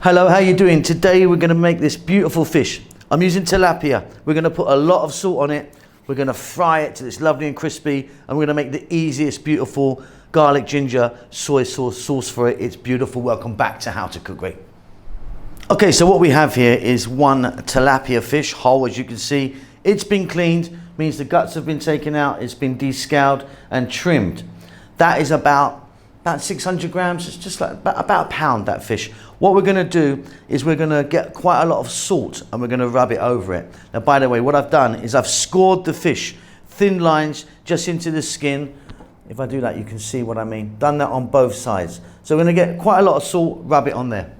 Hello, how you doing? Today we're going to make this beautiful fish. I'm using tilapia. We're going to put a lot of salt on it. We're going to fry it till it's lovely and crispy, and we're going to make the easiest, beautiful garlic ginger soy sauce for it. It's beautiful. Welcome back to How to Cook Great. Okay, so what we have here is one tilapia fish, whole as you can see. It's been cleaned, means the guts have been taken out, it's been descaled and trimmed. That is about 600 grams, it's just like about a pound, that fish. What we're gonna do is we're gonna get quite a lot of salt and we're gonna rub it over it. Now, by the way, what I've done is I've scored the fish, thin lines just into the skin. If I do that, you can see what I mean. Done that on both sides. So we're gonna get quite a lot of salt, rub it on there.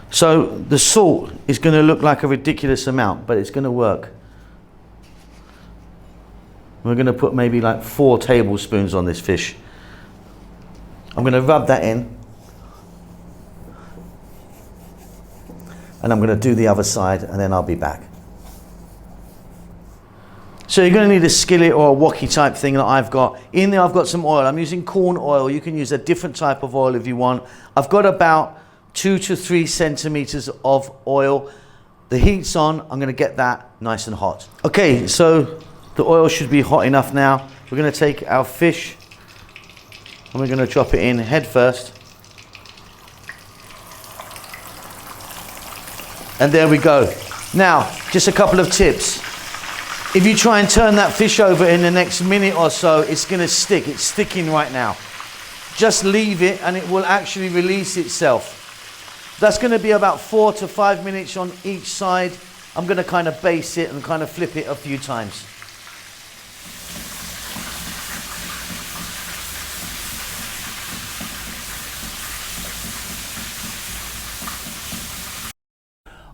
So the salt is gonna look like a ridiculous amount, but it's gonna work. We're gonna put maybe like 4 tablespoons on this fish. I'm gonna rub that in. And I'm gonna do the other side and then I'll be back. So you're gonna need a skillet or a wok type thing that I've got. In there I've got some oil. I'm using corn oil. You can use a different type of oil if you want. I've got about 2 to 3 centimeters of oil. The heat's on. I'm gonna get that nice and hot. Okay, so the oil should be hot enough now. We're gonna take our fish and we're gonna drop it in head first. And there we go. Now, just a couple of tips. If you try and turn that fish over in the next minute or so, it's gonna stick. It's sticking right now. Just leave it and it will actually release itself. That's gonna be about 4 to 5 minutes on each side. I'm gonna kind of baste it and kind of flip it a few times.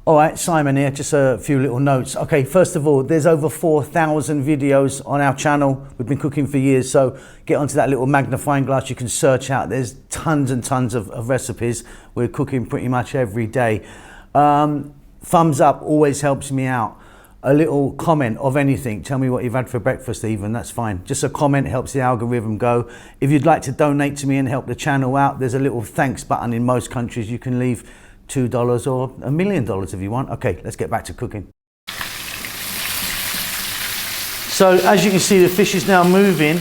All right, Simon here, just a few little notes. Okay, first of all, there's over 4,000 videos on our channel. We've been cooking for years, so get onto that little magnifying glass you can search out. There's tons and tons of recipes. We're cooking pretty much every day. Thumbs up always helps me out. A little comment of anything. Tell me what you've had for breakfast even, that's fine. Just a comment helps the algorithm go. If you'd like to donate to me and help the channel out, there's a little thanks button in most countries. You can leave $2 or $1 million if you want. Okay, let's get back to cooking. So as you can see, the fish is now moving.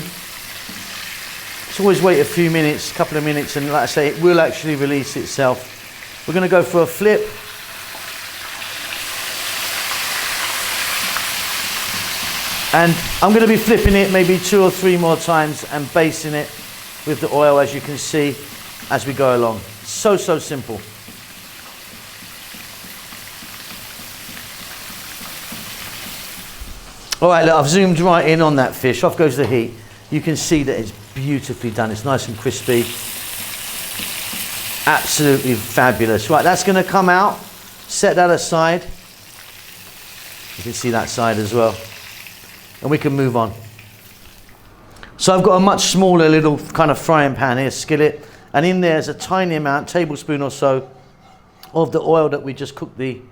Just always wait a few minutes, a couple of minutes, and like I say, it will actually release itself. We're going to go for a flip. And I'm going to be flipping it maybe 2 or 3 more times and basting it with the oil, as you can see, as we go along. So simple. All right, look, I've zoomed right in on that fish. Off goes the heat. You can see that it's beautifully done. It's nice and crispy. Absolutely fabulous. Right, that's going to come out. Set that aside. You can see that side as well. And we can move on. So I've got a much smaller little kind of frying pan here, skillet. And in there's a tiny amount, tablespoon or so, of the oil that we just cooked the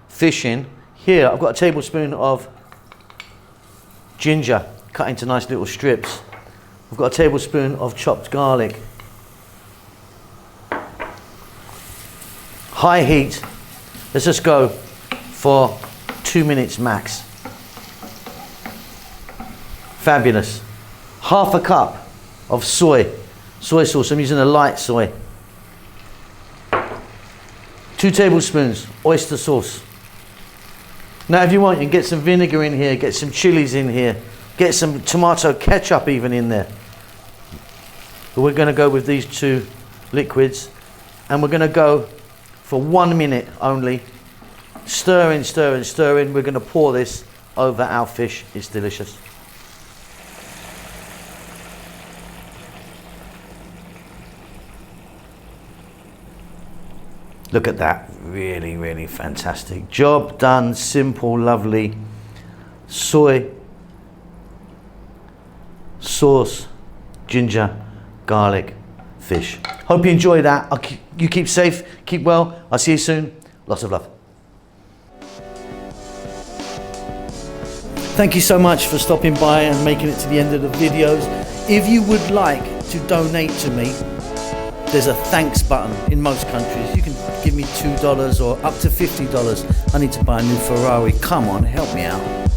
fish in. Here, I've got a tablespoon of ginger, cut into nice little strips. I've got a tablespoon of chopped garlic. High heat. Let's just go for 2 minutes max. Fabulous. Half a cup of soy sauce. I'm using a light soy. 2 tablespoons oyster sauce. Now if you want, you can get some vinegar in here, get some chilies in here, get some tomato ketchup even in there. But we're going to go with these 2 liquids, and we're going to go for 1 minute only. Stirring. We're going to pour this over our fish. It's delicious. Look at that, really fantastic. Job done, simple, lovely. Soy, sauce, ginger, garlic, fish. Hope you enjoy that. You keep safe, keep well. I'll see you soon. Lots of love. Thank you so much for stopping by and making it to the end of the videos. If you would like to donate to me, there's a thanks button in most countries. You can give me $2 or up to $50. I need to buy a new Ferrari. Come on, help me out.